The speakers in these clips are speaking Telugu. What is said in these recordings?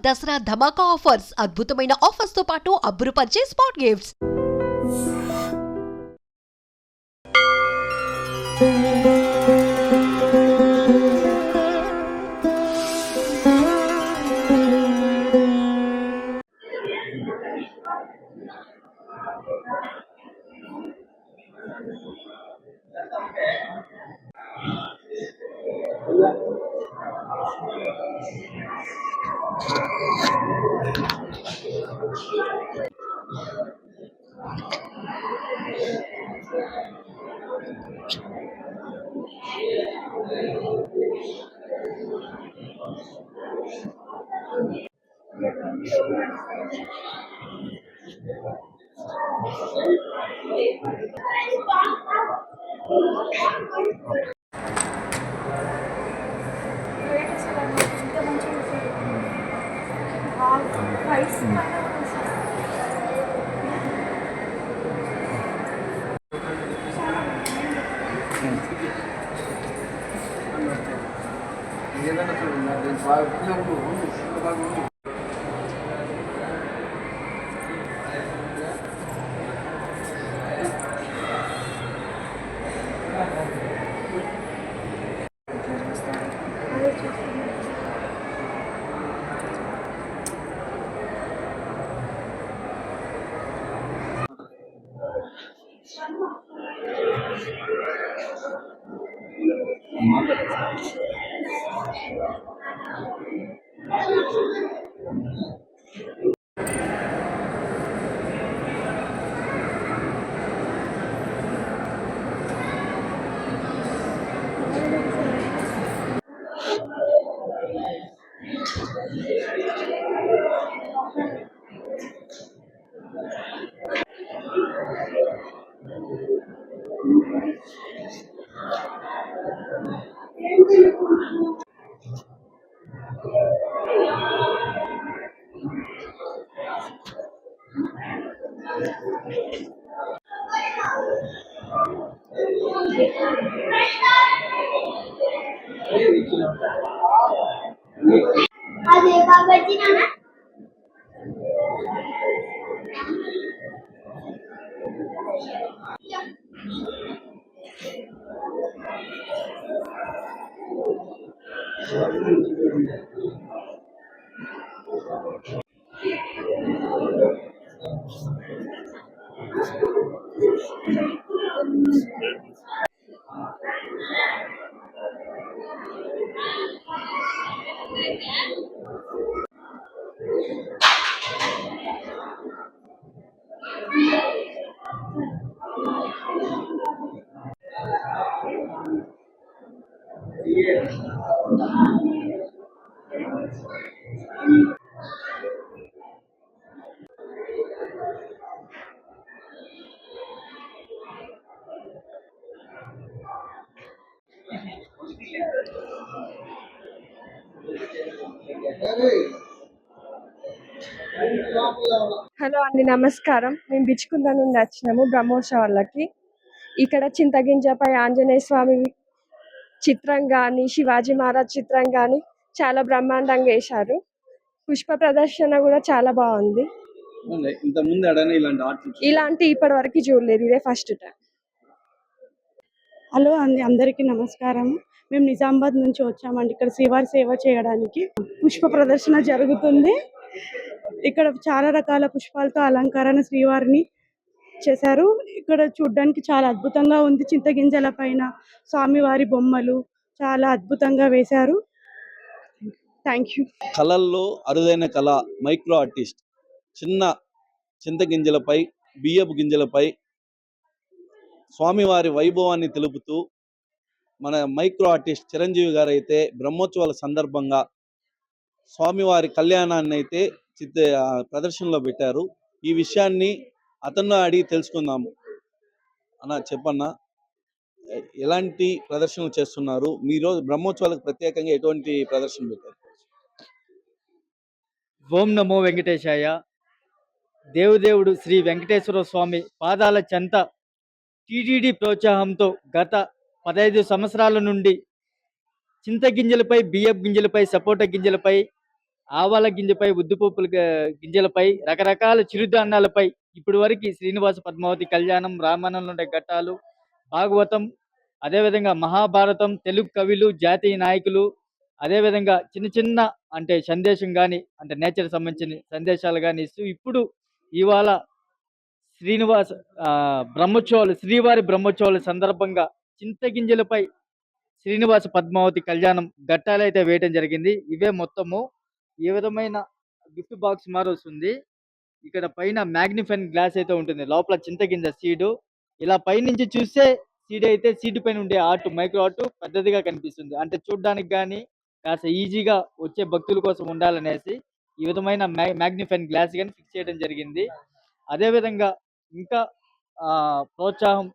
దసరా ధమాకా ఆఫర్స్, అద్భుతమైన ఆఫర్స్ తో పాటు అబ్బురుపరిచే స్పాట్ గిఫ్ట్స్. అదే కాబట్టి నాన్న హలో అండి, నమస్కారం. మేము బిచ్చుకుంద నుండి వచ్చినాము బ్రహ్మోత్సవాలకి. ఇక్కడ చింతగింజపై ఆంజనేయ స్వామి చిత్రం కానీ, శివాజీ మహారాజ్ చిత్రం కానీ చాలా బ్రహ్మాండంగా వేశారు. పుష్ప ప్రదర్శన కూడా చాలా బాగుంది. ఇలాంటి ఇప్పటి వరకు చూడలేదు, ఇదే ఫస్ట్ టైం. హలో అండి, అందరికీ నమస్కారం. మేము నిజామాబాద్ నుంచి వచ్చామండి ఇక్కడ శ్రీవారి సేవ చేయడానికి. పుష్ప ప్రదర్శన జరుగుతుంది. ఇక్కడ చాలా రకాల పుష్పాలతో అలంకరణ శ్రీవారిని చేశారు. ఇక్కడ చూడ్డానికి చాలా అద్భుతంగా ఉంది. చింతగింజల పైన స్వామివారి బొమ్మలు చాలా అద్భుతంగా వేశారు. Thank you. కళల్లో అరుదైన కళ మైక్రో ఆర్టిస్ట్. చిన్న చింతగింజలపై, బియ్యపు గింజలపై స్వామివారి వైభవాన్ని తెలుపుతూ మన మైక్రో ఆర్టిస్ట్ చిరంజీవి గారు అయితే బ్రహ్మోత్సవాల సందర్భంగా స్వామివారి కళ్యాణాన్ని అయితే ప్రదర్శనలో పెట్టారు. ఈ విషయాన్ని అతను అడిగి తెలుసుకుందాము. అన్న చెప్పన్నా, ఎలాంటి ప్రదర్శనలు చేస్తున్నారు? మీరు బ్రహ్మోత్సవాలకు ప్రత్యేకంగా ఎటువంటి ప్రదర్శన పెట్టారు? ఓం నమో వెంకటేశాయ. దేవుదేవుడు శ్రీ వెంకటేశ్వర స్వామి పాదాల చెంత టీటీడీ ప్రోత్సాహంతో గత 15 సంవత్సరాల నుండి చింతగింజలపై, బియ్యపు గింజలపై, సపోటా గింజలపై ఆవాల గింజపై, ఉద్దిపప్పుల గింజలపై, రకరకాల చిరుధాన్యాలపై ఇప్పటి వరకు శ్రీనివాస పద్మావతి కళ్యాణం, రామాయణంలో ఉండే ఘట్టాలు, భాగవతం, అదేవిధంగా మహాభారతం, తెలుగు కవులు, జాతీయ నాయకులు, అదేవిధంగా చిన్న చిన్న అంటే సందేశం కానీ అంటే నేచర్ సంబంధించిన సందేశాలు కానీ ఇస్తూ ఇప్పుడు ఇవాళ శ్రీనివాస బ్రహ్మోత్సవాలు, శ్రీవారి బ్రహ్మోత్సవాల సందర్భంగా చింతగింజలపై శ్రీనివాస పద్మావతి కళ్యాణం ఘట్టాలైతే వేయటం జరిగింది. ఇవే మొత్తము. ఏ విధమైన గిఫ్ట్ బాక్స్ మారి వస్తుంది. ఇక్కడ పైన మ్యాగ్నిఫైన్ గ్లాస్ అయితే ఉంటుంది, లోపల చింతగింజ సీడు. ఇలా పైనుంచి చూస్తే సీడ్ అయితే సీడ్ పైన ఉండే ఆర్ట్, మైక్రో ఆర్ట్ పెద్దదిగా కనిపిస్తుంది. అంటే చూడడానికి కానీ కాస్త ఈజీగా వచ్చే భక్తుల కోసం ఉండాలనేసి ఈ విధమైన మ్యాగ్నిఫైన్ గ్లాస్ కానీ ఫిక్స్ చేయడం జరిగింది. అదేవిధంగా ఇంకా ప్రోత్సాహం,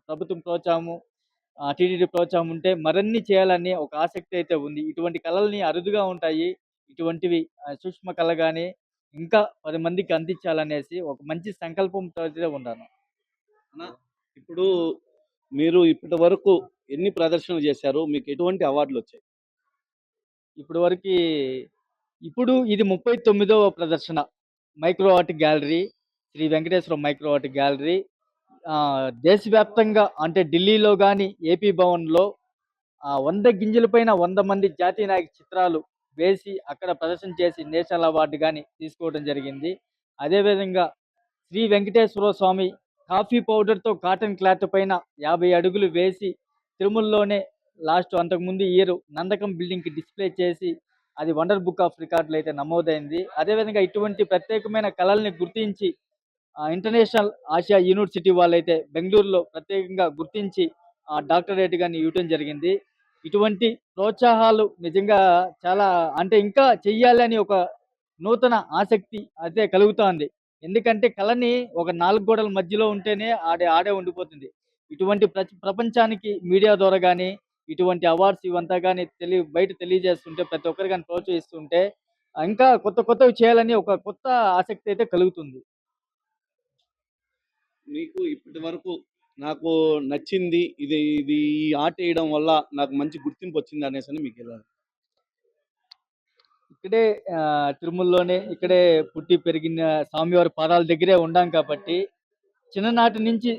ప్రభుత్వం ప్రోత్సాహము, టీటీడీ ప్రోత్సాహం ఉంటే మరిన్ని చేయాలని ఒక ఆసక్తి అయితే ఉంది. ఇటువంటి కళల్ని అరుదుగా ఉంటాయి. ఇటువంటివి సూక్ష్మ కళ కానీ ఇంకా 10 మందికి అందించాలనేసి ఒక మంచి సంకల్పంతో అయితే ఉన్నాను. అన్న, ఇప్పుడు మీరు ఇప్పటి వరకు ఎన్ని ప్రదర్శనలు చేశారు? మీకు ఎటువంటి అవార్డులు వచ్చాయి? ఇప్పుడు ఇది 39వ ప్రదర్శన. Micro art gallery, Shri Venkateswara micro art gallery దేశవ్యాప్తంగా అంటే ఢిల్లీలో కానీ, ఏపీ భవన్లో 100 గింజలపైన 100 మంది జాతీయ నాయక చిత్రాలు వేసి అక్కడ ప్రదర్శన చేసి నేషనల్ అవార్డు కానీ తీసుకోవడం జరిగింది. అదేవిధంగా శ్రీ వెంకటేశ్వర స్వామి కాఫీ పౌడర్తో కాటన్ క్లాత్ పైన 50 అడుగులు వేసి తిరుమలలోనే లాస్ట్ అంతకుముందు ఇయర్ నందకం బిల్డింగ్కి డిస్ప్లే చేసి అది వండర్ బుక్ ఆఫ్ రికార్డులు అయితే నమోదైంది. అదేవిధంగా ఇటువంటి ప్రత్యేకమైన కళల్ని గుర్తించి ఇంటర్నేషనల్ ఆసియా యూనివర్సిటీ వాళ్ళైతే బెంగళూరులో ప్రత్యేకంగా గుర్తించి డాక్టరేట్ కానీ ఇవ్వటం జరిగింది. ఇటువంటి ప్రోత్సాహాలు నిజంగా చాలా అంటే ఇంకా చెయ్యాలని ఒక నూతన ఆసక్తి అయితే కలుగుతోంది. ఎందుకంటే కళని ఒక 4 గోడల మధ్యలో ఉంటేనే ఆడే ఉండిపోతుంది. ఇటువంటి ప్రపంచానికి మీడియా ద్వారా కానీ ఇటువంటి అవార్డ్స్ ఇవంతా కానీ బయట తెలియజేస్తుంటే ప్రతి ఒక్కరు కానీ ప్రోత్సహిస్తుంటే ఇంకా కొత్తవి చేయాలని ఒక కొత్త ఆసక్తి అయితే కలుగుతుంది. మీకు ఇప్పటి వరకు నాకు నచ్చింది ఇది ఇది ఈ ఆర్ట్ వేయడం వల్ల నాకు మంచి గుర్తింపు వచ్చింది అనేసి మీకు ఎలా? ఇక్కడే తిరుమలలోనే ఇక్కడే పుట్టి పెరిగిన స్వామివారి పాదాల దగ్గరే ఉండాం కాబట్టి చిన్ననాటి నుంచి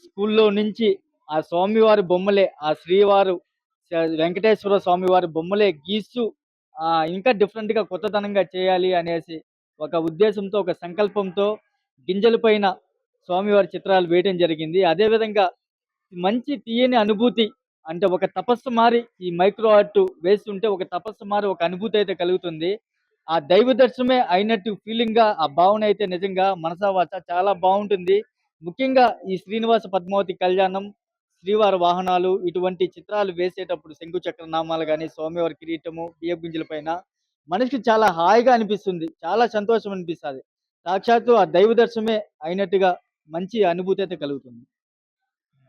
స్కూల్లో నుంచి ఆ స్వామివారి బొమ్మలే, ఆ శ్రీవారు వెంకటేశ్వర స్వామివారి బొమ్మలే గీస్తూ ఇంకా డిఫరెంట్గా కొత్తదనంగా చేయాలి అనేసి ఒక ఉద్దేశంతో, ఒక సంకల్పంతో గింజల పైన స్వామివారి చిత్రాలు వేయడం జరిగింది. అదేవిధంగా మంచి తీయని అనుభూతి అంటే ఒక తపస్సు మారి ఈ మైక్రో ఆర్ట్ వేస్తుంటే ఒక తపస్సు మారి ఒక అనుభూతి అయితే కలుగుతుంది. ఆ దైవ దర్శనమే అయినట్టు ఫీలింగ్గా ఆ భావన అయితే నిజంగా మనసావాచ చాలా బాగుంటుంది. ముఖ్యంగా ఈ శ్రీనివాస పద్మావతి కళ్యాణం, శ్రీవారి వాహనాలు ఇటువంటి చిత్రాలు వేసేటప్పుడు శంకుచక్ర నామాలు కానీ, స్వామివారి కిరీటము, బియ్య గింజల పైన మనిషికి చాలా హాయిగా అనిపిస్తుంది, చాలా సంతోషం అనిపిస్తుంది. సాక్షాత్తు ఆ దైవ దర్శనమే అయినట్టుగా మంచి అనుభూతి అయితే కలుగుతుంది.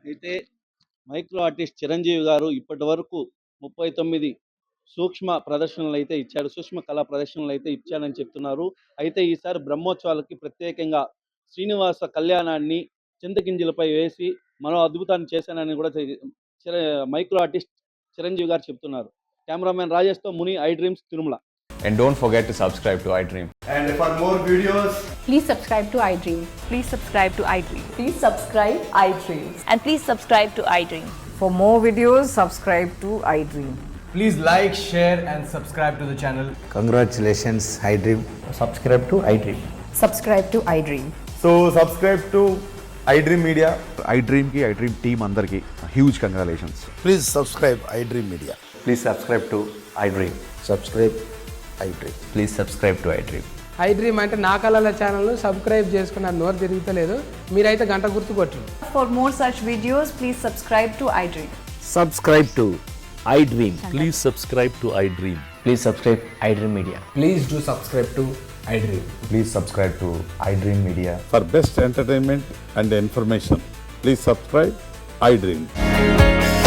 అయితే మైక్రో ఆర్టిస్ట్ చిరంజీవి గారు ఇప్పటి వరకు 39 సూక్ష్మ ప్రదర్శనలు అయితే ఇచ్చాడు, సూక్ష్మ కళా ప్రదర్శనలు అయితే ఇచ్చాడని చెప్తున్నారు. అయితే ఈసారి బ్రహ్మోత్సవాలకి ప్రత్యేకంగా శ్రీనివాస కళ్యాణాన్ని చింతగింజలపై వేసి మరో అద్భుతాన్ని చేశానని కూడా మైక్రో ఆర్టిస్ట్ చిరంజీవి గారు చెప్తున్నారు. Cameraman రాజేష్తో Muni, I dreams, Tirumala. And don't forget to subscribe to iDream. And for more videos, please subscribe to iDream. Please subscribe to iDream. Please subscribe iDream. And please subscribe to iDream. For more videos, subscribe to iDream. please like, share and subscribe to the channel. Congratulations, iDream. Subscribe to iDream. Subscribe to iDream. So subscribe to iDream Media. iDream ki iDream team andarki huge congratulations. Please subscribe iDream Media. Please subscribe to iDream. Subscribe iDream. Please subscribe to iDream. iDream అంటే నా కళల ఛానల్ను సబ్స్క్రైబ్ చేసుకున్న నోరు తిరుగుతలేదు, మీరైతే గంట గుర్తు కొట్టండి. For more such videos, please subscribe to iDream. Subscribe to iDream. Please subscribe to iDream. Please subscribe iDream Media. Please do subscribe to iDream. Please subscribe to iDream Media. For best entertainment and information, please subscribe iDream.